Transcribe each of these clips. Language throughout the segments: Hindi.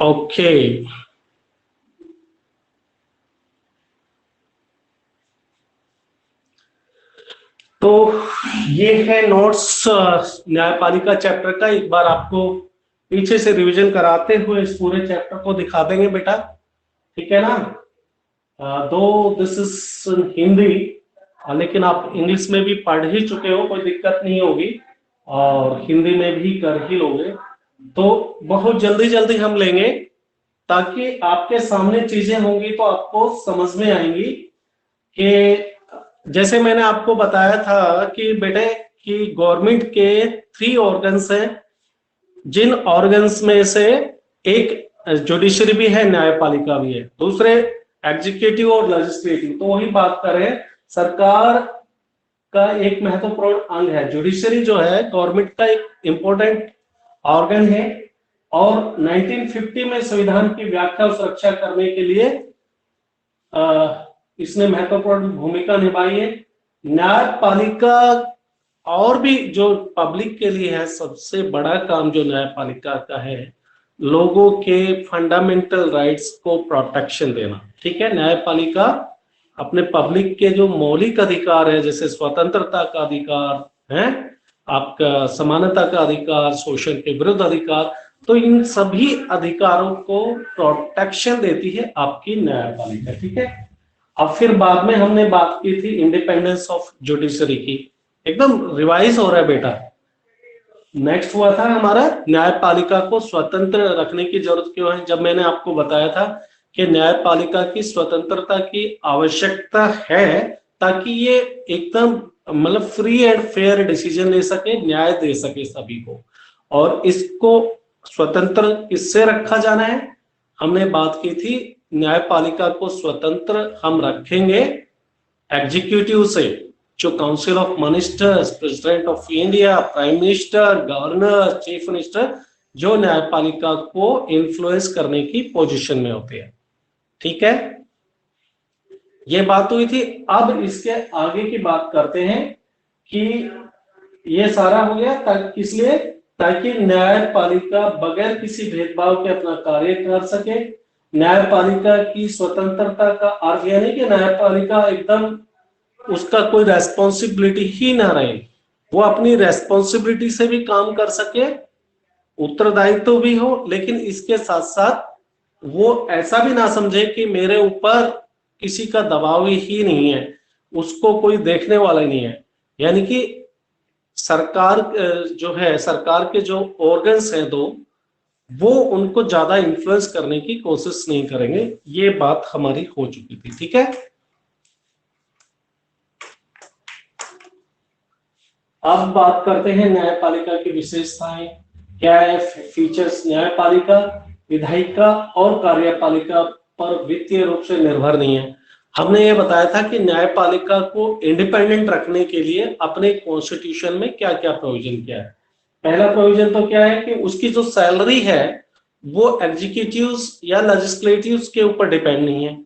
ओके, तो ये है नोट्स न्यायपालिका चैप्टर का। एक बार आपको पीछे से रिवीजन कराते हुए इस पूरे चैप्टर को दिखा देंगे बेटा, ठीक है ना। दो दिस इज हिंदी, लेकिन आप इंग्लिश में भी पढ़ ही चुके हो, कोई दिक्कत नहीं होगी, और हिंदी में भी कर ही लोगे। तो बहुत जल्दी जल्दी हम लेंगे ताकि आपके सामने चीजें होंगी तो आपको समझ में आएंगी। कि जैसे मैंने आपको बताया था कि बेटे कि गवर्नमेंट के 3 ऑर्गन्स हैं, जिन ऑर्गन्स में से एक जुडिशरी भी है, न्यायपालिका भी है, दूसरे एग्जीक्यूटिव और लेजिस्लेटिव। तो वही बात करें, सरकार का एक महत्वपूर्ण अंग है जुडिशरी, जो है गवर्नमेंट का एक इंपॉर्टेंट ऑर्गन है, और 1950 में संविधान की व्याख्या और सुरक्षा करने के लिए इसने महत्वपूर्ण भूमिका निभाई है। न्यायपालिका और भी जो पब्लिक के लिए है, सबसे बड़ा काम जो न्यायपालिका का है, लोगों के फंडामेंटल राइट्स को प्रोटेक्शन देना, ठीक है। न्यायपालिका अपने पब्लिक के जो मौलिक अधिकार है, जैसे स्वतंत्रता का अधिकार है, आपका समानता का अधिकार, शोषण के विरुद्ध अधिकार, तो इन सभी अधिकारों को प्रोटेक्शन देती है आपकी न्यायपालिका, ठीक है। अब फिर बाद में हमने बात की थी इंडिपेंडेंस ऑफ जुडिशरी की, एकदम रिवाइज हो रहा है बेटा। नेक्स्ट हुआ था हमारा न्यायपालिका को स्वतंत्र रखने की जरूरत क्यों है। जब मैंने आपको बताया था कि न्यायपालिका की स्वतंत्रता की आवश्यकता है ताकि ये एकदम मतलब फ्री एंड फेयर डिसीजन ले सके, न्याय दे सके सभी को। और इसको स्वतंत्र किससे रखा जाना है, हमने बात की थी न्यायपालिका को स्वतंत्र हम रखेंगे एग्जीक्यूटिव से, जो council of ministers, president of India, prime minister, governor, chief minister, जो न्यायपालिका को इन्फ्लुएंस करने की पोजीशन में होते हैं, ठीक है। ये बात हुई थी। अब इसके आगे की बात करते हैं कि ये सारा हो गया इसलिए ताकि न्यायपालिका बगैर किसी भेदभाव के अपना कार्य कर सके। न्यायपालिका की स्वतंत्रता का अर्थ यह नहीं कि न्यायपालिका एकदम उसका कोई रेस्पॉन्सिबिलिटी ही ना रहे, वो अपनी रेस्पॉन्सिबिलिटी से भी काम कर सके, उत्तरदायित्व भी हो, लेकिन इसके साथ साथ वो ऐसा भी ना समझे कि मेरे ऊपर किसी का दबाव ही नहीं है, उसको कोई देखने वाला नहीं है। यानी कि सरकार जो है, सरकार के जो ऑर्गन्स हैं दो, वो उनको ज्यादा इन्फ्लुएंस करने की कोशिश नहीं करेंगे। ये बात हमारी हो चुकी थी, ठीक है। अब बात करते हैं न्यायपालिका की विशेषताएं क्या है, फीचर्स। न्यायपालिका विधायिका और कार्यपालिका पर वित्तीय रूप से निर्भर नहीं है। हमने ये बताया था कि न्यायपालिका को इंडिपेंडेंट रखने के लिए अपने कॉन्स्टिट्यूशन में क्या क्या प्रोविजन किया है। पहला प्रोविजन तो क्या है कि उसकी जो सैलरी है वो एग्जीक्यूटिव्स या लेजिस्लेटिव्स के ऊपर डिपेंड नहीं है।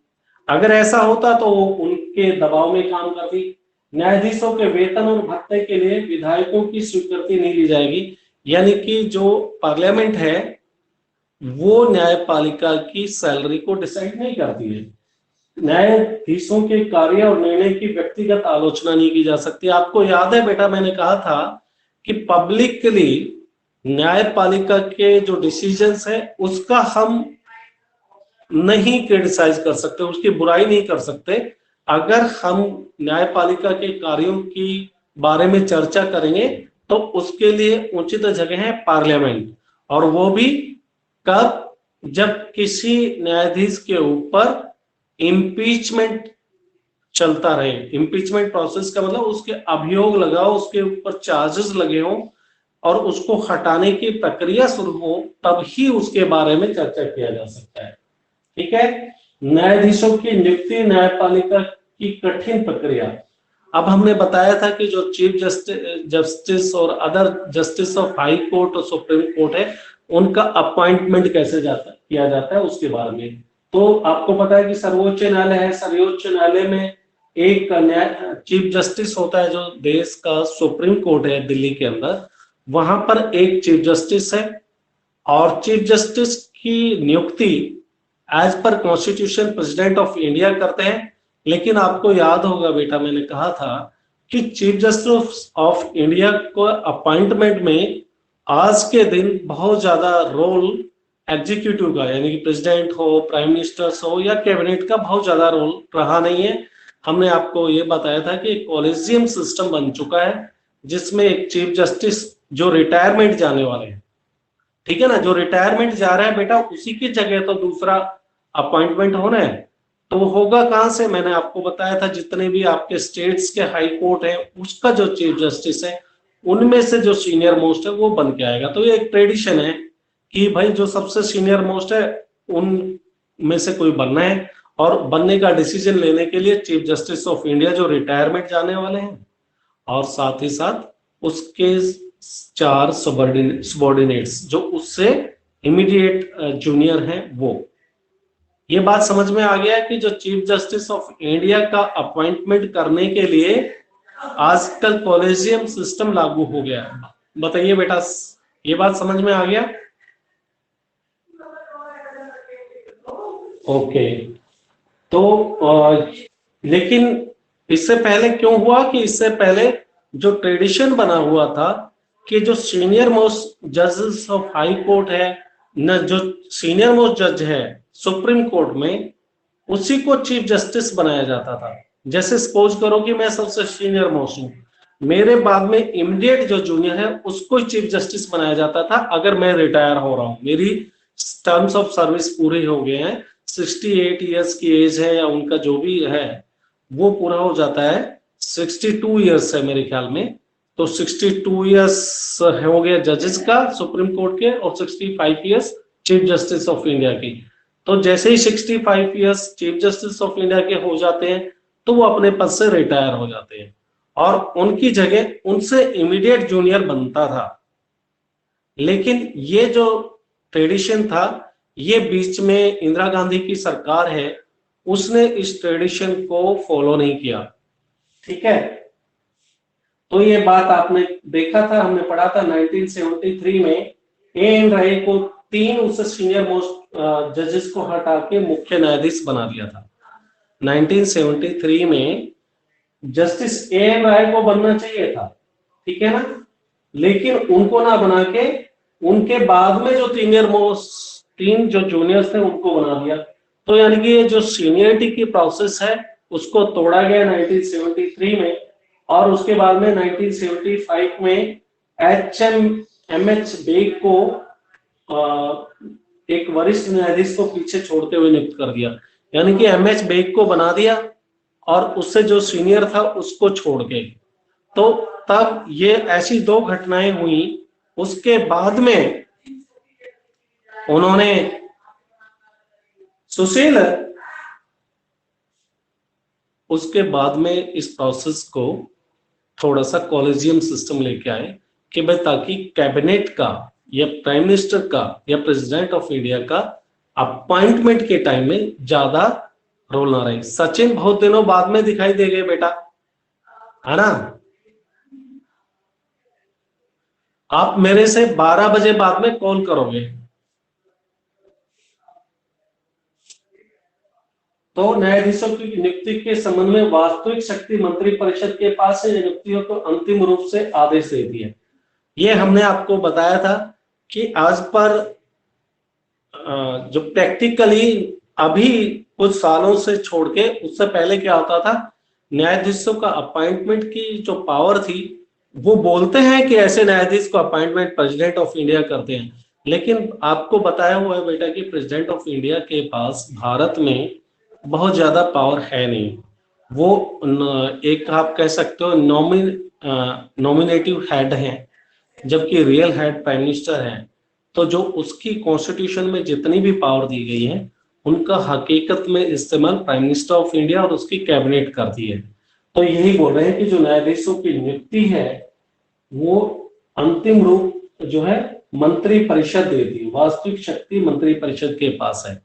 अगर ऐसा होता तो वो उनके दबाव में काम करती। न्यायाधीशों के वेतन और भत्ते के लिए विधायकों की स्वीकृति नहीं ली जाएगी, यानी कि जो पार्लियामेंट है वो न्यायपालिका की सैलरी को डिसाइड नहीं करती है। न्यायाधीशों के कार्य और निर्णय की व्यक्तिगत आलोचना नहीं की जा सकती। आपको याद है बेटा, मैंने कहा था कि पब्लिकली न्यायपालिका के जो डिसीजंस है उसका हम नहीं क्रिटिसाइज कर सकते, उसकी बुराई नहीं कर सकते। अगर हम न्यायपालिका के कार्यों की बारे में चर्चा करेंगे तो उसके लिए उचित जगह है पार्लियामेंट, और वो भी कब, जब किसी न्यायाधीश के ऊपर इम्पीचमेंट चलता रहे। इम्पीचमेंट प्रोसेस का मतलब उसके अभियोग लगाओ, उसके ऊपर चार्जेस लगे हों और उसको हटाने की प्रक्रिया शुरू हो, तब ही उसके बारे में चर्चा किया जा सकता है। ठीक है। न्यायाधीशों की नियुक्ति, न्यायपालिका की कठिन प्रक्रिया। अब हमने बताया था कि जो चीफ जस्टिस और other justice of high court और सुप्रीम कोर्ट है, उनका अपॉइंटमेंट कैसे किया जाता है उसके बारे में। तो आपको पता है कि सर्वोच्च न्यायालय है, सर्वोच्च न्यायालय में एक चीफ जस्टिस होता है, जो देश का सुप्रीम कोर्ट है दिल्ली के अंदर, वहां पर एक चीफ जस्टिस है। और चीफ जस्टिस की नियुक्ति as per constitution president of India करते हैं। लेकिन आपको याद होगा बेटा, मैंने कहा था कि चीफ जस्टिस ऑफ इंडिया को अपॉइंटमेंट में आज के दिन बहुत ज्यादा रोल एग्जीक्यूटिव का, यानी कि प्रेसिडेंट हो, प्राइम मिनिस्टर हो या कैबिनेट का बहुत ज्यादा रोल रहा नहीं है। हमने आपको ये बताया था कि कॉलेजियम सिस्टम बन चुका है, जिसमें एक चीफ जस्टिस जो रिटायरमेंट जाने वाले हैं, ठीक है ना, जो रिटायरमेंट जा रहा है बेटा, उसी की जगह तो दूसरा अपॉइंटमेंट होना है। तो वो होगा कहां से, मैंने आपको बताया था जितने भी आपके स्टेट्स के हाई कोर्ट है, उसका जो चीफ जस्टिस है, उनमें से जो सीनियर मोस्ट है वो बन के आएगा। तो ये एक ट्रेडिशन है कि भाई जो सबसे सीनियर मोस्ट है उन में से कोई बनना है, और बनने का डिसीजन लेने के लिए चीफ जस्टिस ऑफ इंडिया जो रिटायरमेंट जाने वाले हैं, और साथ ही साथ उसके 4 सबॉर्डिनेट्स जो उससे इमीडिएट जूनियर हैं वो। ये बात समझ में आ गया कि जो चीफ जस्टिस ऑफ इंडिया का अपॉइंटमेंट करने के लिए आजकल कॉलेजियम सिस्टम लागू हो गया है। बताइए बेटा, ये बात समझ में आ गया? ओके। तो लेकिन इससे पहले क्यों हुआ कि इससे पहले जो ट्रेडिशन बना हुआ था कि जो सीनियर मोस्ट जजेस ऑफ हाई कोर्ट है न, जो सीनियर मोस्ट जज है सुप्रीम कोर्ट में, उसी को चीफ जस्टिस बनाया जाता था। जैसे सपोज करो कि मैं सबसे सीनियर मोस्ट हूं, मेरे बाद में इमीडिएट जो जूनियर है उसको चीफ जस्टिस बनाया जाता था। अगर मैं रिटायर हो रहा हूं, मेरी टर्म्स ऑफ सर्विस पूरे हो गए हैं, 68 ईयर्स की एज है या उनका जो भी है वो पूरा हो जाता है, 62 ईयर्स है मेरे ख्याल में, तो 62 ईयर्स हो गया जजेस का सुप्रीम कोर्ट के, और 65 years chief justice of India की। तो जैसे ही 65 years chief justice of India के हो जाते हैं तो वो अपने पद से रिटायर हो जाते हैं, और उनकी जगह उनसे इमीडिएट जूनियर बनता था। लेकिन ये जो ट्रेडिशन था, ये बीच में इंदिरा गांधी की सरकार है, उसने इस ट्रेडिशन को फॉलो नहीं किया। ठीक है। तो ये बात आपने देखा था, हमने पढ़ा था 1973 में ए एन राय को 3 उससे सीनियर मोस्ट जजेस को हटा के मुख्य न्यायाधीश बना दिया था। 1973 में जस्टिस ए एन राय को बनना चाहिए था, ठीक है ना, लेकिन उनको ना बना के उनके बाद में जो सीनियर मोस्ट 3 जो जूनियर्स थे उनको बना दिया। तो यानी कि ये जो सीनियरिटी की प्रोसेस है उसको तोड़ा गया 1973 में, और उसके बाद में 1975 में एच बेग को एक वरिष्ठ न्यायाधीश को पीछे छोड़ते हुए नियुक्त कर दिया। यानी कि एच बेग को बना दिया और उससे जो सीनियर था उसको छोड़ के। तो तब ये ऐसी 2 घटनाएं हुई। उसके बाद में उन्होंने सुशील, उसके बाद में इस प्रोसेस को थोड़ा सा कॉलेजियम सिस्टम लेके आए कि भाई ताकि कैबिनेट का या प्राइम मिनिस्टर का या प्रेसिडेंट ऑफ इंडिया का अपॉइंटमेंट के टाइम में ज्यादा रोल ना रहे। सचिन बहुत दिनों बाद में दिखाई दे गए बेटा, है ना। आप मेरे से 12 बजे बाद में कॉल करोगे। तो न्यायाधीशों की नियुक्ति के संबंध में वास्तविक शक्ति मंत्री परिषद के पास है, नियुक्तियों को अंतिम रूप से आदेश देती है। ये हमने आपको बताया था कि आज पर जो प्रैक्टिकली अभी कुछ सालों से छोड़ के, उससे पहले क्या होता था, न्यायाधीशों का अपॉइंटमेंट की जो पावर थी, वो बोलते हैं कि ऐसे न्यायाधीश को अपॉइंटमेंट प्रेसिडेंट ऑफ इंडिया करते हैं, लेकिन आपको बताया हुआ है बेटा कि प्रेसिडेंट ऑफ इंडिया के पास भारत में बहुत ज्यादा पावर है नहीं। वो एक आप कह सकते हो नॉमिनेटिव हेड है, जबकि रियल हेड प्राइम मिनिस्टर है। तो जो उसकी कॉन्स्टिट्यूशन में जितनी भी पावर दी गई है, उनका हकीकत में इस्तेमाल प्राइम मिनिस्टर ऑफ इंडिया और उसकी कैबिनेट करती है। तो यही बोल रहे हैं कि जो न्यायाधीशों की नियुक्ति है वो अंतिम रूप जो है मंत्री परिषद देती है, वास्तविक शक्ति मंत्री परिषद के पास है।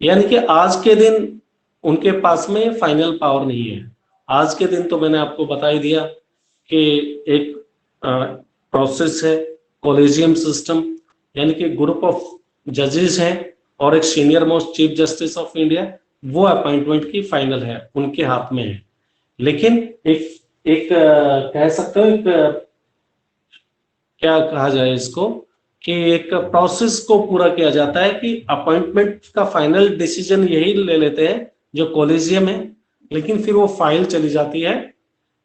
यानी कि आज के दिन उनके पास में फाइनल पावर नहीं है। आज के दिन तो मैंने आपको बता ही दिया कि एक प्रोसेस है, कॉलेजियम सिस्टम, यानी कि ग्रुप ऑफ जजेस हैं और एक senior most chief justice of India, वो अपॉइंटमेंट की फाइनल है, उनके हाथ में है। लेकिन एक कह सकते हो एक क्या कहा जाए इसको, कि एक प्रोसेस को पूरा किया जाता है कि अपॉइंटमेंट का फाइनल डिसीजन यही ले लेते हैं जो कॉलेजियम है, लेकिन फिर वो फाइल चली जाती है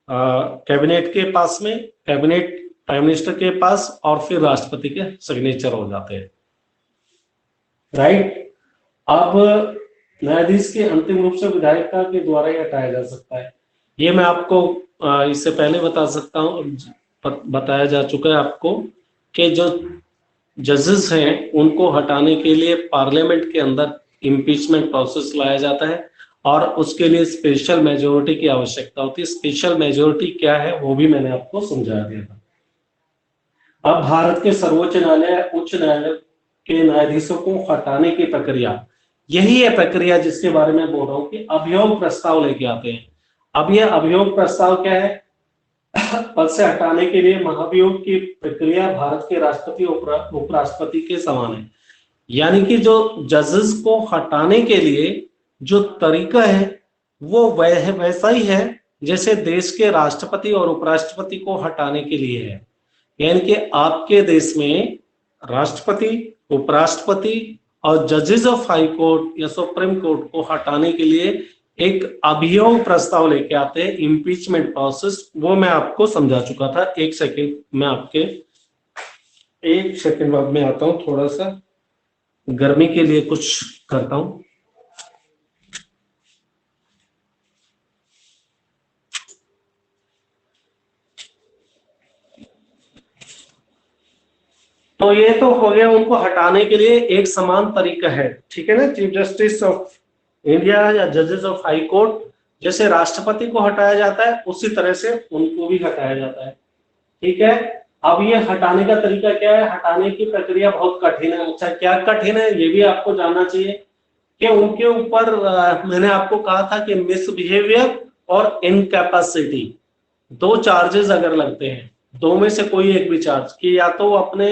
कैबिनेट के पास में, कैबिनेट प्राइम मिनिस्टर के पास, और फिर राष्ट्रपति के सिग्नेचर हो जाते हैं। राइट। अब न्यायाधीश के अंतिम रूप से विधायिका के द्वारा ही हटाया जा सकता है। ये मैं आपको इससे पहले बता सकता हूँ, बताया जा चुका है आपको कि जो जजेस हैं उनको हटाने के लिए पार्लियामेंट के अंदर इम्पीचमेंट प्रोसेस लाया जाता है और उसके लिए स्पेशल मेजोरिटी की आवश्यकता होती है। स्पेशल मेजोरिटी क्या है वो भी मैंने आपको समझा दिया था। अब भारत के सर्वोच्च न्यायालय, उच्च न्यायालय के न्यायाधीशों को हटाने की प्रक्रिया, यही है प्रक्रिया जिसके बारे में बोल रहा हूं कि अभियोग प्रस्ताव लेके आते हैं। अब यह अभियोग प्रस्ताव क्या है? पद से हटाने के लिए महाभियोग की प्रक्रिया भारत के राष्ट्रपति उपराष्ट्रपति के समान है। यानी कि जो जजेस को हटाने के लिए जो तरीका है वो वैसा ही है जैसे देश के राष्ट्रपति और उपराष्ट्रपति को हटाने के लिए है। यानी कि आपके देश में राष्ट्रपति, उपराष्ट्रपति और जजेस ऑफ हाई कोर्ट या सुप्रीम कोर्ट को हटाने के लिए एक अभियोग प्रस्ताव लेके आते हैं, इम्पीचमेंट प्रोसेस। वो मैं आपको समझा चुका था। एक सेकंड बाद में आता हूं, थोड़ा सा गर्मी के लिए कुछ करता हूं। तो ये तो हो गया, उनको हटाने के लिए एक समान तरीका है, ठीक है ना। चीफ जस्टिस ऑफ इंडिया या जजेस ऑफ हाई कोर्ट जैसे राष्ट्रपति को हटाया जाता है उसी तरह से उनको भी हटाया जाता है, ठीक है। अब ये हटाने का तरीका क्या है? हटाने की प्रक्रिया बहुत कठिन है। अच्छा, क्या कठिन है ये भी आपको जानना चाहिए कि उनके ऊपर मैंने आपको कहा था कि मिसबिहेवियर और इनकैपेसिटी दो चार्जेस अगर लगते हैं, दो में से कोई एक भी चार्ज कि या तो अपने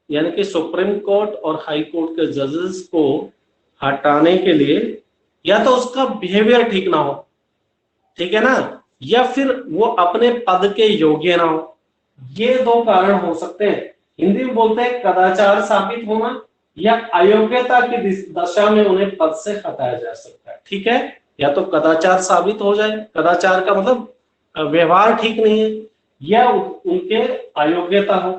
यानी कि सुप्रीम कोर्ट और हाई कोर्ट के जजेस को हटाने के लिए या तो उसका बिहेवियर ठीक ना हो, ठीक है ना, या फिर वो अपने पद के योग्य ना हो। ये दो कारण हो सकते हैं। हिंदी में बोलते हैं कदाचार साबित होना या अयोग्यता की दशा में उन्हें पद से हटाया जा सकता है, ठीक है। या तो कदाचार साबित हो जाए, कदाचार का मतलब व्यवहार ठीक नहीं है, या उनके अयोग्यता हो,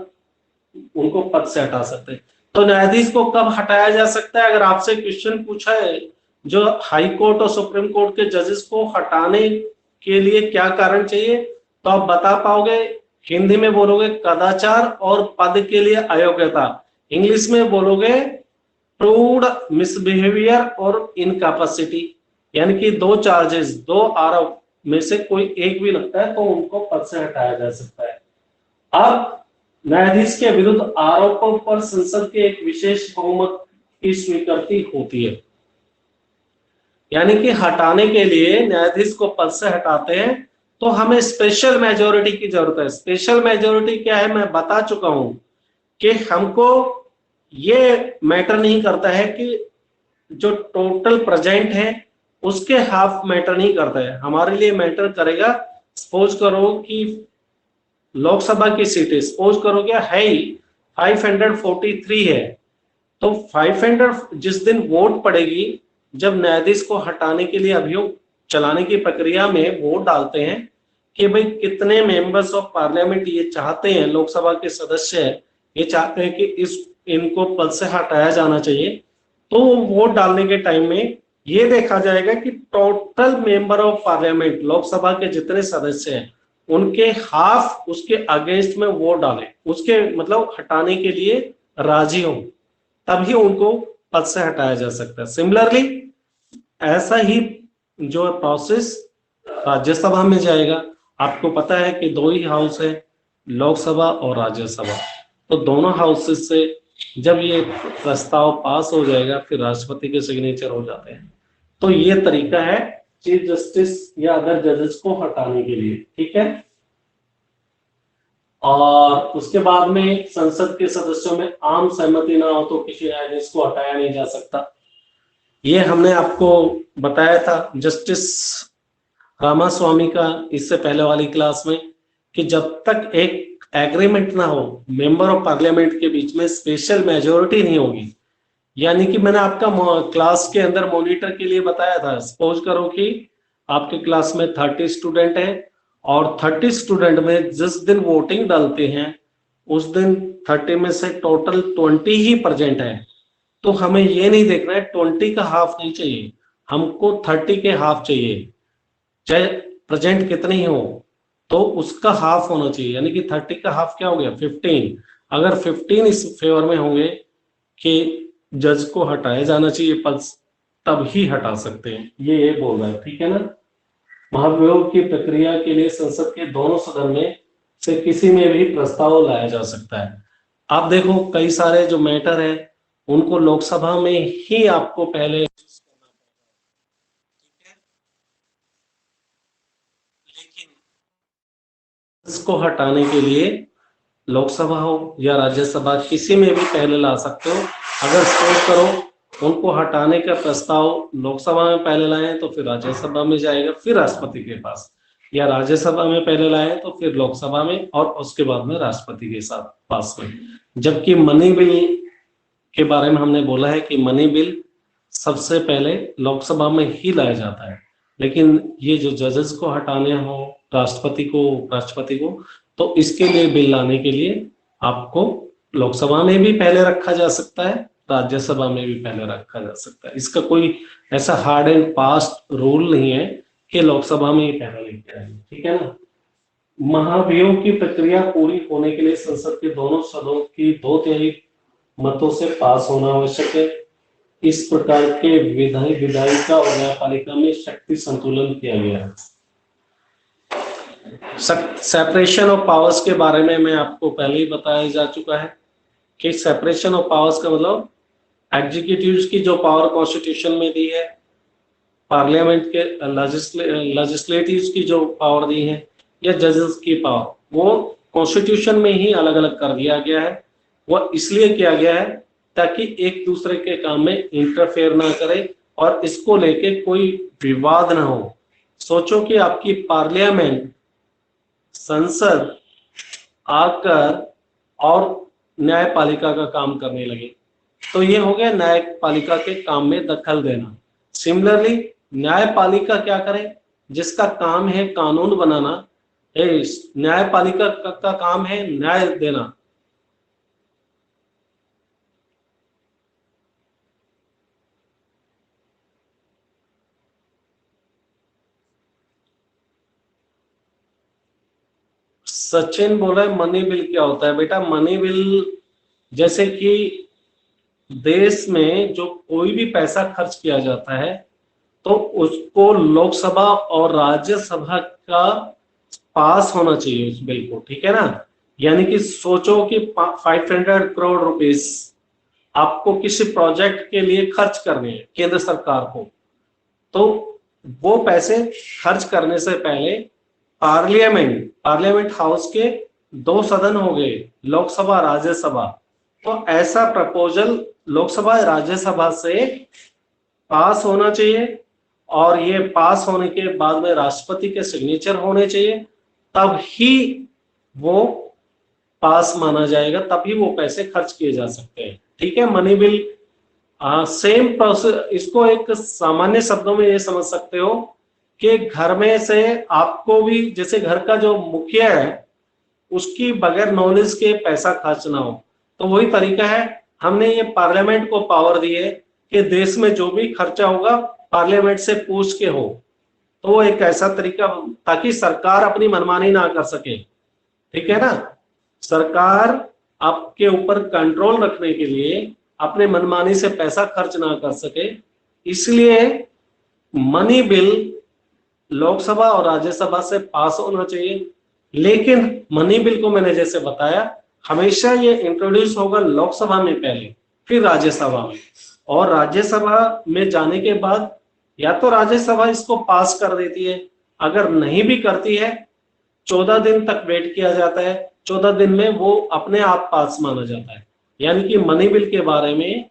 उनको पद से हटा सकते हैं। तो न्यायाधीश को कब हटाया जा सकता है? अगर आपसे क्वेश्चन पूछा है जो हाई कोर्ट और सुप्रीम कोर्ट के जजेस को हटाने के लिए क्या कारण चाहिए, तो आप बता पाओगे। हिंदी में बोलोगे कदाचार और पद के लिए अयोग्यता, इंग्लिश में बोलोगे प्रूव्ड मिसबिहेवियर और इनकैपेसिटी। यानी कि दो चार्जेस, दो आरोप में से कोई एक भी लगता है तो उनको पद से हटाया जा सकता है। अब न्यायाधीश के विरुद्ध आरोपों पर संसद के एक विशेष बहुमत की स्वीकृति होती है। यानी कि हटाने के लिए न्यायाधीश को पद से हटाते हैं तो हमें स्पेशल मेजोरिटी की जरूरत है। स्पेशल मेजोरिटी क्या है मैं बता चुका हूं कि हमको ये मैटर नहीं करता है कि जो टोटल प्रेजेंट है उसके हाफ मैटर नहीं करता है, हमारे लिए मैटर करेगा। सपोज करो कि लोकसभा की सीटें सपोज करो क्या है 543 है, तो 500 जिस दिन वोट पड़ेगी, जब न्यायाधीश को हटाने के लिए अभियोग चलाने की प्रक्रिया में वोट डालते हैं कि भाई कितने मेंबर्स ऑफ पार्लियामेंट ये चाहते हैं, लोकसभा के सदस्य ये चाहते हैं कि इनको पद से हटाया जाना चाहिए, तो वोट डालने के टाइम में ये देखा जाएगा कि total member of parliament, Lok Sabha के जितने सदस्य हैं उनके हाफ उसके अगेंस्ट में वोट डाले, उसके मतलब हटाने के लिए राजी हो, तभी उनको पद से हटाया जा सकता है। सिमिलरली ऐसा ही जो प्रोसेस राज्यसभा में जाएगा। आपको पता है कि दो ही हाउस है, लोकसभा और राज्यसभा। तो दोनों हाउसेस से जब ये प्रस्ताव पास हो जाएगा फिर राष्ट्रपति के सिग्नेचर हो जाते हैं। तो ये तरीका है चीफ जस्टिस या अदर जजेस को हटाने के लिए, ठीक है। और उसके बाद में संसद के सदस्यों में आम सहमति ना हो तो किसी न्यायाधीश को हटाया नहीं जा सकता। ये हमने आपको बताया था जस्टिस रामास्वामी का इससे पहले वाली क्लास में, कि जब तक एक एग्रीमेंट ना हो मेंबर ऑफ पार्लियामेंट के बीच में, स्पेशल मेजोरिटी नहीं होगी। यानी कि मैंने आपका क्लास के अंदर मॉनिटर के लिए बताया था, सपोज करो कि आपके क्लास में 30 स्टूडेंट है और 30 स्टूडेंट में जिस दिन वोटिंग डालते हैं उस दिन 30 में से टोटल 20 ही प्रेजेंट है। तो हमें ये नहीं देखना है 20 का हाफ नहीं चाहिए, हमको 30 के हाफ चाहिए, चाहे प्रेजेंट कितने ही हो तो उसका हाफ होना चाहिए। यानी कि 30 का हाफ क्या हो गया 15। अगर 15 इस फेवर में होंगे कि जज को हटाया जाना चाहिए पद, तब ही हटा सकते हैं, ये बोल रहा है, ठीक है ना। महाभियोग की प्रक्रिया के लिए संसद के दोनों सदन में से किसी में भी प्रस्ताव लाया जा सकता है। आप देखो कई सारे जो मैटर है उनको लोकसभा में ही आपको पहले, लेकिन इसको हटाने के लिए लोकसभा हो या राज्यसभा किसी में भी पहले ला सकते हो। अगर सपोज करो उनको हटाने का प्रस्ताव लोकसभा में पहले लाए तो फिर राज्यसभा में जाएगा, फिर राष्ट्रपति के पास, या राज्यसभा में पहले लाए तो फिर लोकसभा में और उसके बाद में राष्ट्रपति के साथ पास में। जबकि मनी बिल के बारे में हमने बोला है कि मनी बिल सबसे पहले लोकसभा में ही लाया जाता है, लेकिन ये जो जजेस को हटाने हो राष्ट्रपति को, उपराष्ट्रपति को, तो इसके लिए बिल लाने के लिए आपको लोकसभा में भी पहले रखा जा सकता है, राज्यसभा में भी पहले रखा जा सकता है। इसका कोई ऐसा हार्ड एंड फास्ट रूल नहीं है कि लोकसभा में ही पहले लेके आएंगे, ठीक है ना। महाभियोग की प्रक्रिया पूरी होने के लिए संसद के दोनों सदनों की 2/3 मतों से पास होना आवश्यक है। इस प्रकार के विधायिका और न्यायपालिका में शक्ति संतुलन किया गया है। सेपरेशन ऑफ पावर्स के बारे में मैं आपको पहले ही बताया जा चुका है कि सेपरेशन ऑफ पावर्स का मतलब एग्जीक्यूटिव की जो पावर कॉन्स्टिट्यूशन में दी है, पार्लियामेंट के लेजिस्लेटिव की जो पावर दी है, या जजेस की पावर, वो कॉन्स्टिट्यूशन में ही अलग अलग कर दिया गया है। वो इसलिए किया गया है ताकि एक दूसरे के काम में इंटरफेयर ना करे और इसको लेके कोई विवाद ना हो। सोचो कि आपकी पार्लियामेंट, संसद आकर और न्यायपालिका का काम करने लगे, तो ये हो गया न्यायपालिका के काम में दखल देना। सिमिलरली न्यायपालिका क्या करे, जिसका काम है कानून बनाना, न्यायपालिका का काम है न्याय देना। सचिन बोल रहा है मनी बिल क्या होता है। बेटा मनी बिल जैसे कि देश में जो कोई भी पैसा खर्च किया जाता है तो उसको लोकसभा और राज्यसभा का पास होना चाहिए उस बिल को, ठीक है ना। यानी कि सोचो कि 500 करोड़ रुपीस आपको किसी प्रोजेक्ट के लिए खर्च करने हैं केंद्र सरकार को, तो वो पैसे खर्च करने से पहले पार्लियामेंट हाउस के 2 सदन हो गए, लोकसभा राज्यसभा, तो ऐसा प्रपोजल लोकसभा राज्यसभा से पास होना चाहिए और ये पास होने के बाद में राष्ट्रपति के सिग्नेचर होने चाहिए, तब ही वो पास माना जाएगा, तभी वो पैसे खर्च किए जा सकते हैं, ठीक है। Money bill same process. इसको एक सामान्य शब्दों में ये समझ सकते हो कि घर में से आपको भी, जैसे घर का जो मुखिया है उसकी बगैर नॉलेज के पैसा खर्च ना हो, तो वही तरीका है। हमने ये पार्लियामेंट को पावर दी है कि देश में जो भी खर्चा होगा पार्लियामेंट से पूछ के हो, तो वो एक ऐसा तरीका ताकि सरकार अपनी मनमानी ना कर सके, ठीक है ना। सरकार आपके ऊपर कंट्रोल रखने के लिए अपने मनमानी से पैसा खर्च ना कर सके, इसलिए मनी बिल लोकसभा और राज्यसभा से पास होना चाहिए। लेकिन मनी बिल को मैंने जैसे बताया, हमेशा ये इंट्रोड्यूस होगा लोकसभा में पहले, फिर राज्यसभा में, और राज्यसभा में जाने के बाद या तो राज्यसभा इसको पास कर देती है, अगर नहीं भी करती है 14 दिन तक वेट किया जाता है, 14 दिन में वो अपने आप पास माना जाता है। यानी कि मनी बिल के बारे में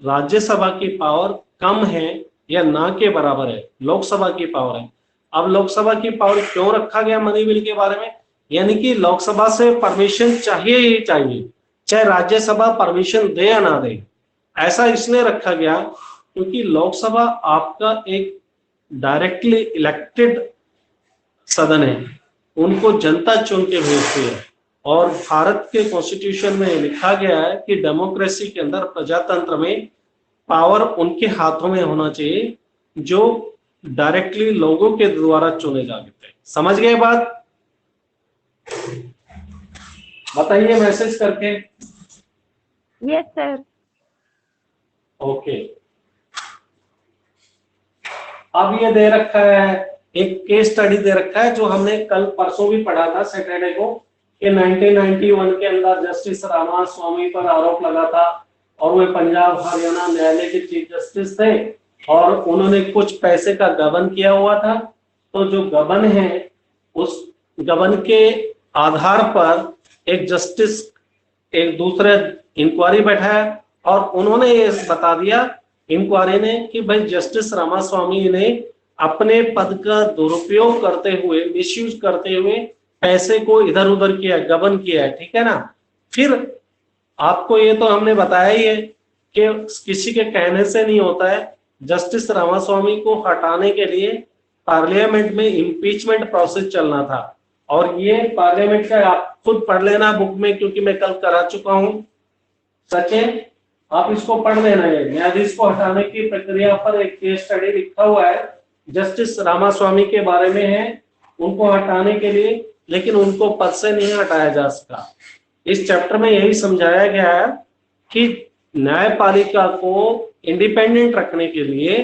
राज्यसभा की पावर कम है या ना के बराबर है, लोकसभा की पावर है। अब लोकसभा की पावर क्यों रखा गया मनी बिल के बारे में, यानी कि लोकसभा से परमिशन चाहिए ही चाहिए, चाहे राज्यसभा परमिशन दे या ना दे। ऐसा इसलिए रखा गया क्योंकि लोकसभा आपका एक डायरेक्टली इलेक्टेड सदन है, उनको जनता चुन के भेजती है, और भारत के कॉन्स्टिट्यूशन में लिखा गया है कि डेमोक्रेसी के अंदर, प्रजातंत्र में, पावर उनके हाथों में होना चाहिए जो डायरेक्टली लोगों के द्वारा चुने जाते हैं। समझ गए बात? बताइए मैसेज करके। Yes sir. ओके, अब ये दे रखा है, एक केस स्टडी दे रखा है जो हमने कल परसों भी पढ़ा था सैटरडे को, कि 1991 के अंदर जस्टिस रामास्वामी पर आरोप लगा था, और वे पंजाब हरियाणा न्यायालय के चीफ जस्टिस थे, और उन्होंने कुछ पैसे का गबन किया हुआ था। तो जो गबन है, उस गबन के आधार पर एक जस्टिस एक दूसरे इंक्वायरी बैठाया, और उन्होंने ये बता दिया इंक्वायरी ने कि भाई जस्टिस रामास्वामी ने अपने पद का दुरुपयोग करते हुए, मिसयूज करते हुए पैसे को इधर उधर किया, गबन किया है, ठीक है ना। फिर आपको ये तो हमने बताया ही है कि किसी के कहने से नहीं होता है। जस्टिस रामास्वामी को हटाने के लिए पार्लियामेंट में इम्पीचमेंट प्रोसेस चलना था, और ये पार्लियामेंट का आप खुद पढ़ लेना बुक में, क्योंकि मैं कल करा चुका हूं। सचिन, आप इसको पढ़ लेना है, न्यायाधीश को हटाने की प्रक्रिया पर एक केस स्टडी लिखा हुआ है, जस्टिस रामास्वामी के बारे में है, उनको हटाने के लिए, लेकिन उनको पद से नहीं हटाया जा सका। इस चैप्टर में यही समझाया गया है कि न्यायपालिका को इंडिपेंडेंट रखने के लिए,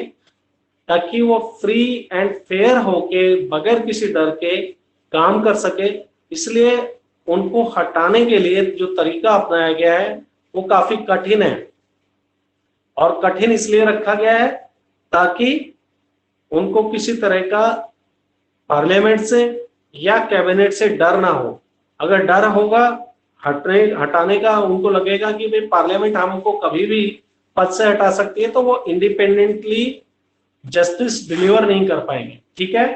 ताकि वो फ्री एंड फेयर होके बगैर किसी डर के काम कर सके, इसलिए उनको हटाने के लिए जो तरीका अपनाया गया है वो काफी कठिन है। और कठिन इसलिए रखा गया है ताकि उनको किसी तरह का पार्लियामेंट से या कैबिनेट से डर ना हो। अगर डर होगा हटाने का, उनको लगेगा कि भाई पार्लियामेंट हमको कभी भी पद से हटा सकती है, तो वो इंडिपेंडेंटली जस्टिस डिलीवर नहीं कर पाएंगे, ठीक है।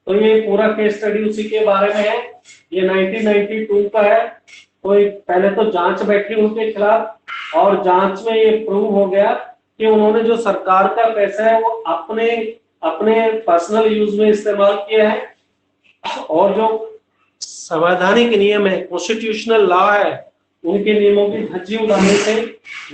तो ये पूरा केस स्टडी उसी के बारे में है, ये 1992 का है। तो पहले तो जांच बैठी उनके खिलाफ, और जांच में ये प्रूव हो गया कि उन्होंने जो सरकार का पैसा है वो अपने पर्सनल यूज में इस्तेमाल किया है, और जो संवैधानिक नियम है, कॉन्स्टिट्यूशनल लॉ है, उनके नियमों की धज्जी उड़ाने से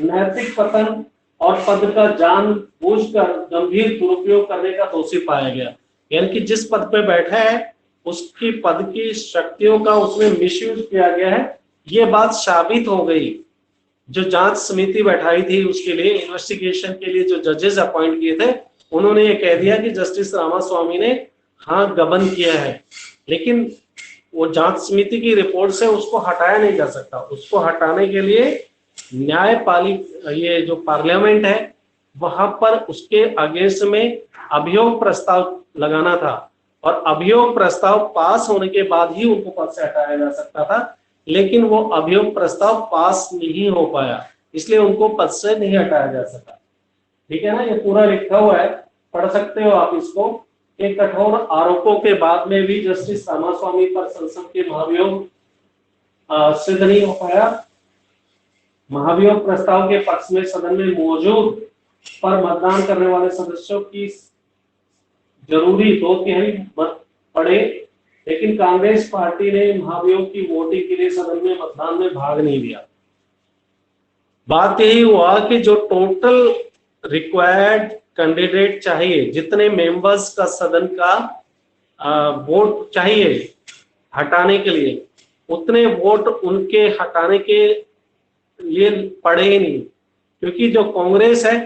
नैतिक पतन और पद का जानबूझकर गंभीर दुरुपयोग करने का दोषी पाया गया। यानी कि जिस पद पे बैठा है उसकी पद की शक्तियों का उसमें मिसयूज किया गया है, ये बात साबित हो गई। जो जांच समिति बैठाई थी उसके लिए, इन्वेस्टिगेशन के लिए जो जजेस अपॉइंट किए थे, उन्होंने ये कह दिया कि जस्टिस रामास्वामी ने हाँ गबन किया है, लेकिन वो जांच समिति की रिपोर्ट से उसको हटाया नहीं जा सकता। उसको हटाने के लिए न्यायपालिका, ये जो पार्लियामेंट है, वहां पर उसके अगेंस्ट में अभियोग प्रस्ताव लगाना था, और अभियोग प्रस्ताव पास होने के बाद ही उनको पद से हटाया जा सकता था, लेकिन वो अभियोग प्रस्ताव पास नहीं हो पाया, इसलिए उनको पद से नहीं हटाया जा सका। ठीक है ना, ये पूरा लिखा हुआ है, पढ़ सकते हो आप इसको। एक कठोर आरोपों के बाद में भी जस्टिस रामास्वामी पर संसद के महाभियोग सिद्ध नहीं हो पाया। महाभियोग प्रस्ताव के पक्ष में सदन में मौजूद पर मतदान करने वाले सदस्यों की जरूरी 2/3 मत पड़े, लेकिन कांग्रेस पार्टी ने महाभियोग की वोटिंग के लिए सदन में मतदान में भाग नहीं लिया। बात यही हुआ कि जो टोटल रिक्वायर्ड कैंडिडेट चाहिए, जितने मेंबर्स का सदन का वोट चाहिए हटाने के लिए, उतने वोट उनके हटाने के लिए पड़े ही नहीं, क्योंकि जो कांग्रेस है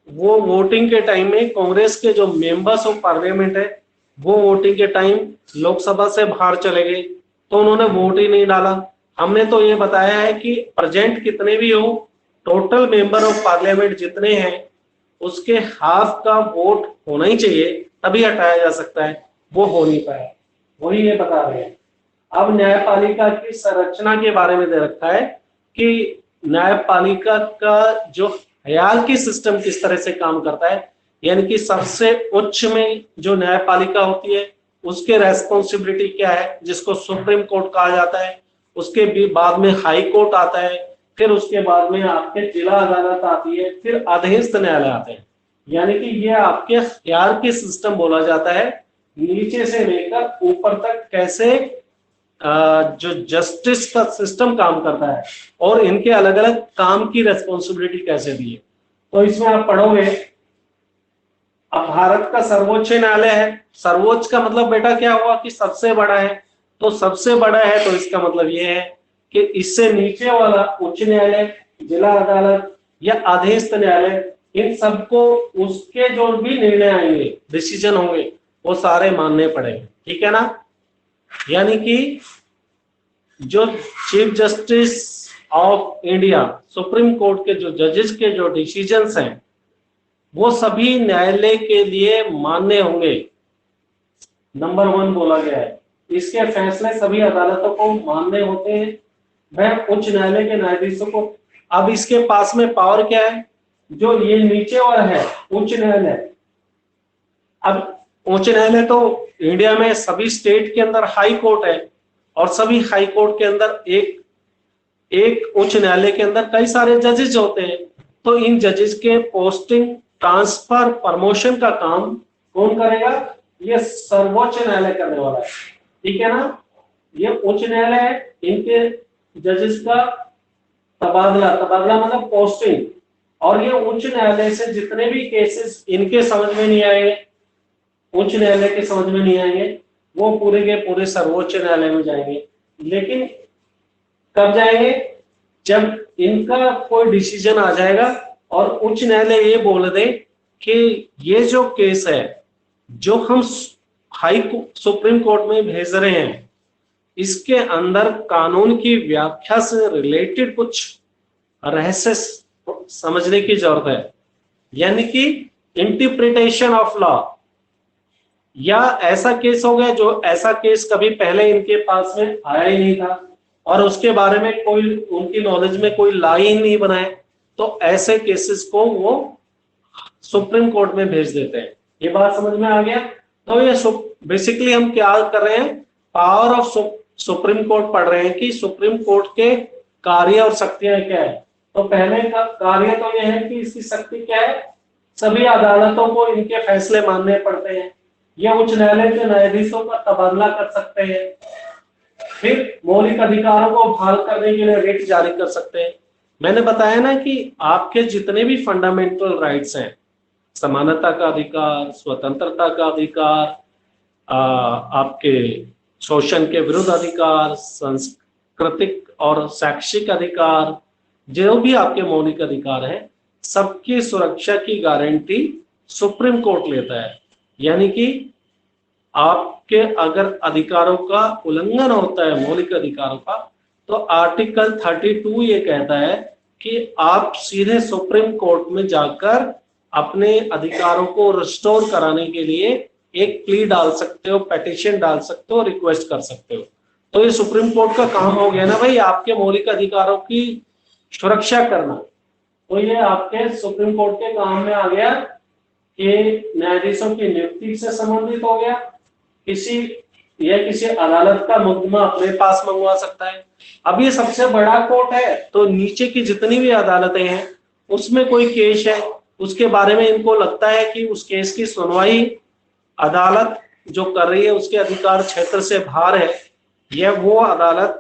वो वोटिंग के टाइम में, कांग्रेस के जो मेंबर्स ऑफ पार्लियामेंट है वो वोटिंग के टाइम लोकसभा से बाहर चले गए, तो उन्होंने वोट ही नहीं डाला। हमने तो ये बताया है कि प्रेजेंट कितने भी हो, टोटल मेंबर ऑफ पार्लियामेंट जितने हैं उसके हाफ का वोट होना ही चाहिए, तभी हटाया जा सकता है, वो हो नहीं पाया, वही ये बता रहे हैं। अब न्यायपालिका की संरचना के बारे में दे रखा है कि न्यायपालिका का जो हायरार्की सिस्टम किस तरह से काम करता है, यानी कि सबसे उच्च में जो न्यायपालिका होती है उसके रेस्पॉन्सिबिलिटी क्या है, जिसको सुप्रीम कोर्ट कहा जाता है, उसके भी बाद में हाई कोर्ट आता है, फिर उसके बाद में आपके जिला अदालत आती है, फिर अधीनस्थ न्यायालय आते हैं। यानी कि ये आपके हायरार्की सिस्टम बोला जाता है, नीचे से लेकर ऊपर तक कैसे जो जस्टिस का सिस्टम काम करता है और इनके अलग अलग काम की रेस्पॉन्सिबिलिटी कैसे दी है। तो इसमें आप पढ़ोगे, अब भारत का सर्वोच्च न्यायालय है, सर्वोच्च का मतलब बेटा क्या हुआ कि सबसे बड़ा है, तो सबसे बड़ा है तो इसका मतलब ये है कि इससे नीचे वाला उच्च न्यायालय, जिला अदालत या अधीनस्थ न्यायालय, इन सबको उसके जो भी निर्णय आएंगे, डिसीजन होंगे, वो सारे मानने पड़ेंगे, ठीक है ना। यानी कि जो chief justice of India, supreme court के जो जजेस के जो डिसीजंस हैं वो सभी न्यायालय के लिए मान्य होंगे, नंबर 1 बोला गया है। इसके फैसले सभी अदालतों को मान्य होते हैं, वह उच्च न्यायालय के न्यायाधीशों को। अब इसके पास में पावर क्या है, जो ये नीचे वाला है उच्च न्यायालय, अब उच्च न्यायालय तो इंडिया में सभी स्टेट के अंदर हाई कोर्ट है, और सभी हाई कोर्ट के अंदर एक उच्च न्यायालय के अंदर कई सारे जजेस होते हैं, तो इन जजेस के पोस्टिंग, ट्रांसफर, प्रमोशन का काम कौन करेगा, ये सर्वोच्च न्यायालय करने वाला है, ठीक है ना। ये उच्च न्यायालय है, इनके जजेस का तबादला मतलब पोस्टिंग, और ये उच्च न्यायालय से जितने भी केसेस इनके समझ में नहीं आएंगे, उच्च न्यायालय के समझ में नहीं आएंगे, वो पूरे के पूरे सर्वोच्च न्यायालय में जाएंगे। लेकिन कब जाएंगे, जब इनका कोई डिसीजन आ जाएगा और उच्च न्यायालय ये बोल दे कि ये जो केस है जो हम सुप्रीम कोर्ट में भेज रहे हैं, इसके अंदर कानून की व्याख्या से रिलेटेड कुछ रहस्य समझने की जरूरत है, यानी कि इंटरप्रिटेशन ऑफ लॉ, या ऐसा केस हो गया जो ऐसा केस कभी पहले इनके पास में आया ही नहीं था और उसके बारे में कोई उनकी नॉलेज में कोई लॉ ही नहीं बनाए, तो ऐसे केसेस को वो सुप्रीम कोर्ट में भेज देते हैं। ये बात समझ में आ गया। तो ये बेसिकली हम क्या कर रहे हैं, पावर ऑफ सुप्रीम कोर्ट पढ़ रहे हैं कि सुप्रीम कोर्ट के कार्य और शक्तियां क्या है। तो पहले का कार्य तो यह है कि इसकी शक्ति क्या है, सभी अदालतों को इनके फैसले मानने पड़ते हैं, ये उच्च न्यायालय के न्यायाधीशों का तबादला कर सकते हैं, फिर मौलिक अधिकारों को बहाल करने के लिए रिट जारी कर सकते हैं। मैंने बताया ना कि आपके जितने भी फंडामेंटल राइट्स हैं, समानता का अधिकार, स्वतंत्रता का अधिकार, आपके शोषण के विरुद्ध अधिकार, सांस्कृतिक और शैक्षिक अधिकार, जो भी आपके मौलिक अधिकार हैं, सबकी सुरक्षा की गारंटी सुप्रीम कोर्ट लेता है। यानी कि आपके अगर अधिकारों का उल्लंघन होता है, मौलिक अधिकारों का, तो आर्टिकल 32 ये कहता है कि आप सीधे सुप्रीम कोर्ट में जाकर अपने अधिकारों को रिस्टोर कराने के लिए एक प्ली डाल सकते हो, पिटीशन डाल सकते हो, रिक्वेस्ट कर सकते हो। तो ये सुप्रीम कोर्ट का काम हो गया ना भाई, आपके मौलिक अधिकारों की सुरक्षा करना। तो ये आपके सुप्रीम कोर्ट के काम में आ गया कि न्यायाधीशों की नियुक्ति से संबंधित हो गया, किसी अदालत का मुकदमा अपने पास मंगवा सकता है। अब ये सबसे बड़ा कोर्ट है, तो नीचे की जितनी भी अदालतें हैं उसमें कोई केस है, उसके बारे में इनको लगता है कि उस केस की सुनवाई अदालत जो कर रही है उसके अधिकार क्षेत्र से बाहर है, या वो अदालत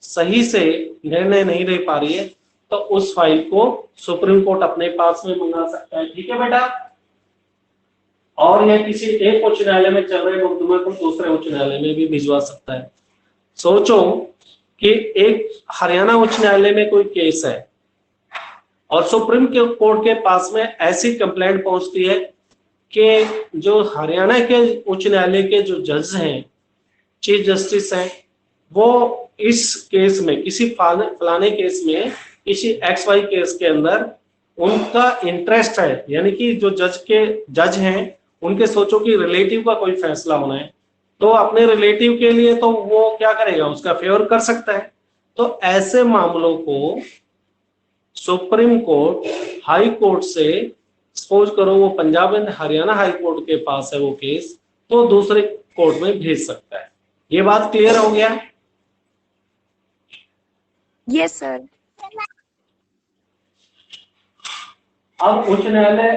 सही से निर्णय नहीं ले पा रही है, तो उस फाइल को सुप्रीम कोर्ट अपने पास में मंगा सकता है। ठीक है बेटा। और यह किसी एक उच्च न्यायालय में चल रहे मुकदमे को दूसरे उच्च न्यायालय में भी भिजवा सकता है। सोचो कि एक हरियाणा उच्च न्यायालय में कोई केस है और सुप्रीम कोर्ट के पास में ऐसी कंप्लेंट पहुंचती है कि जो हरियाणा के उच्च न्यायालय के जो जज हैं, चीफ जस्टिस हैं, वो इस केस में किसी फलाने केस में किसी एक्स वाई केस के अंदर उनका इंटरेस्ट है, यानी कि जो जज हैं उनके सोचो कि रिलेटिव का कोई फैसला होना है, तो अपने रिलेटिव के लिए तो वो क्या करेगा, उसका फेवर कर सकता है। तो ऐसे मामलों को सुप्रीम कोर्ट हाई कोर्ट से, सपोज करो वो Punjab and Haryana high court के पास है वो केस, तो दूसरे कोर्ट में भेज सकता है। ये बात क्लियर हो गया? Yes sir. अब उच्च न्यायालय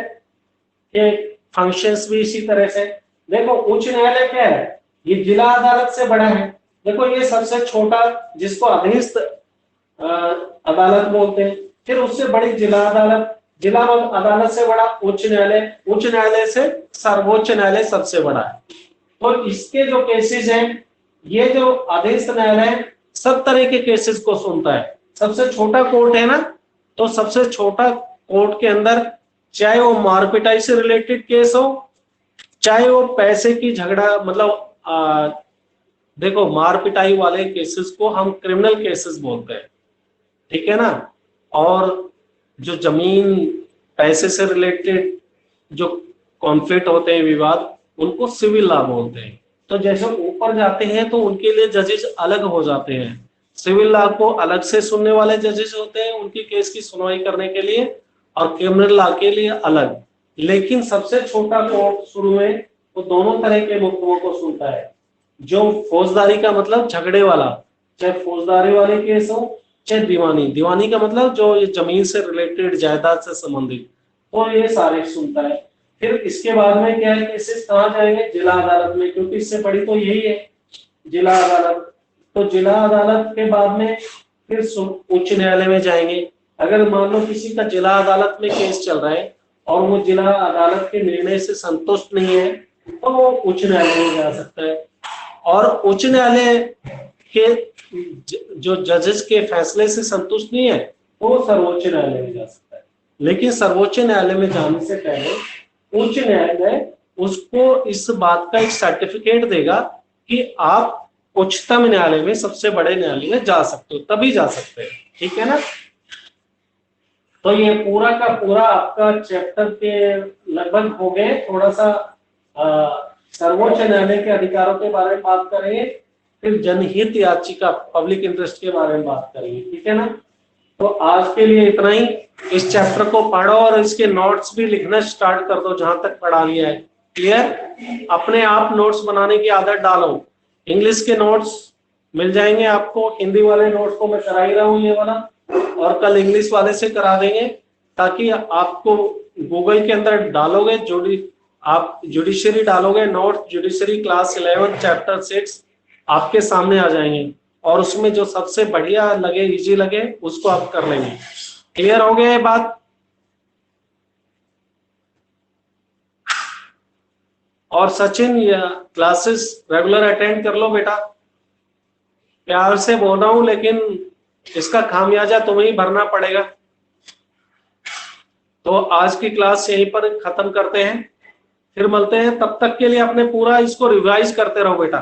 के फंक्शंस भी इसी तरह से, देखो उच्च न्यायालय क्या है, ये जिला अदालत से बड़ा है। देखो ये सबसे छोटा जिसको अधीनस्थ अदालत बोलते हैं, फिर उससे बड़ी जिला अदालत, जिला अदालत से बड़ा उच्च न्यायालय, उच्च न्यायालय से सर्वोच्च न्यायालय सबसे बड़ा है। तो इसके जो केसेस हैं, ये जो अधीनस्थ न्यायालय सब तरह के केसेस को सुनता है। सबसे छोटा कोर्ट है ना, तो सबसे छोटा कोर्ट के अंदर चाहे वो मारपिटाई से रिलेटेड केस हो, चाहे वो पैसे की झगड़ा, मतलब देखो मारपिटाई वाले केसेस को हम क्रिमिनल केसेस बोलते हैं, ठीक है ना, और जो जमीन पैसे से रिलेटेड जो कॉन्फ्लिक्ट होते हैं, विवाद, उनको सिविल लॉ बोलते हैं। तो जैसे ऊपर जाते हैं तो उनके लिए जजेस अलग हो जाते हैं। सिविल लॉ को अलग से सुनने वाले जजेस होते हैं उनकी केस की सुनवाई करने के लिए, और क्रिमिनल लॉ के लिए अलग। लेकिन सबसे छोटा कोर्ट शुरू में वो दोनों तरह के मुकदमों को सुनता है। जो फौजदारी का मतलब झगड़े वाला, चाहे फौजदारी वाले केस हो, चाहे दीवानी, दीवानी का मतलब जो ये जमीन से रिलेटेड, जायदाद से संबंधित, तो ये सारे सुनता है। फिर इसके बाद में क्या है, केसेस कहाँ जाएंगे, जिला अदालत में, क्योंकि इससे बड़ी तो यही है जिला अदालत। तो जिला अदालत के बाद में फिर उच्च न्यायालय में जाएंगे। अगर मान लो किसी का जिला अदालत में केस चल रहा है और वो जिला अदालत के निर्णय से संतुष्ट नहीं है, तो वो उच्च न्यायालय में जा सकता है। और उच्च न्यायालय के जो जजेस के फैसले से संतुष्ट नहीं है, तो वो सर्वोच्च न्यायालय में जा सकता है। लेकिन सर्वोच्च न्यायालय में जाने से पहले उच्च न्यायालय उसको इस बात का एक सर्टिफिकेट देगा कि आप उच्चतम न्यायालय में, सबसे बड़े न्यायालय में जा सकते हो, तभी जा सकते हैं। ठीक है ना। तो ये पूरा का पूरा आपका चैप्टर के लगभग हो गए। थोड़ा सा सर्वोच्च न्यायालय के अधिकारों के बारे में बात करेंगे, फिर जनहित याचिका, पब्लिक इंटरेस्ट के बारे में बात करेंगे। ठीक है ना। तो आज के लिए इतना ही। इस चैप्टर को पढ़ो और इसके नोट्स भी लिखना स्टार्ट कर दो जहां तक पढ़ा लिया है। क्लियर? अपने आप नोट्स बनाने की आदत डालो। इंग्लिश के नोट्स मिल जाएंगे आपको, हिंदी वाले नोट्स को मैं करा ही रहा हूँ ये वाला, और कल इंग्लिश वाले से करा देंगे, ताकि आपको गूगल के अंदर डालोगे, आप जुडिशरी डालोगे, नोट्स जुडिशरी क्लास 11 चैप्टर 6 आपके सामने आ जाएंगे, और उसमें जो सबसे बढ़िया लगे, इजी लगे, उसको आप कर लेंगे। क्लियर हो गया ये बात? और सचिन, क्लासेस रेगुलर अटेंड कर लो बेटा। प्यार से बोल रहा हूं, लेकिन इसका खामियाजा तुम्हें ही भरना पड़ेगा। तो आज की क्लास यहीं पर खत्म करते हैं, फिर मिलते हैं। तब तक के लिए अपने पूरा इसको रिवाइज करते रहो बेटा।